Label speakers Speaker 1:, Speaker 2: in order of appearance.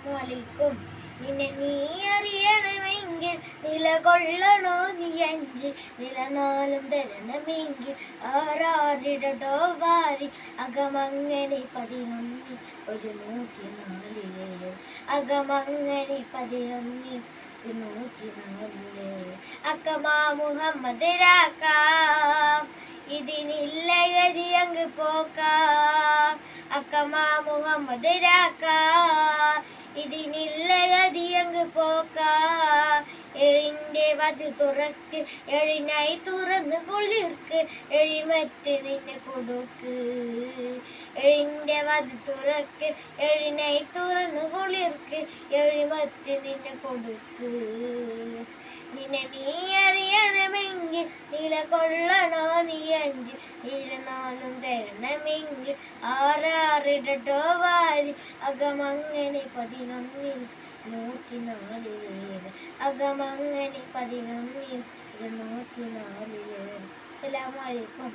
Speaker 1: അസ്സലാമലൈക്കും. നിന്നെ നീ അറിയണമെങ്കിൽ നിലകൊള്ളണോ നീ അഞ്ച് നിലനാലും തരണമെങ്കിൽ ആറാറിടടോ വാരി അകമങ്ങനെ 11 104 അകമങ്ങനെ 11 104 അക്കമാ മുഹമ്മദ് രാക്കാം ഇതിനില്ല ഗതി അങ്ങ് പോക്കാം അക്കമാ മുഹമ്മദ് രാക്കാ ഇതിനില്ല ഗതി അങ്ങ് പോക്കാം എഴിന്റെ വാതിൽ തുറക്ക് എഴിനായി തുറന്ന് കുളിർക്ക് എഴിമറ്റ് നിന്നെ കൊടുക്ക് എഴിന്റെ വാതിൽ തുറക്ക് എഴിനായി തുറന്ന് കുളിർക്ക് എഴിമറ്റ് നിന്നെ കൊടുക്ക് നിന്നെ നീ അറിയണമെങ്കിൽ നിലകൊള്ളണോ നീ അഞ്ച് നിലനാലും തരണമെങ്കിൽ ആറാറിടട്ടോ വാരി അകമങ്ങനെ 11 104 അകമങ്ങനെ 11 104. അസ്സലാമു അലൈക്കും.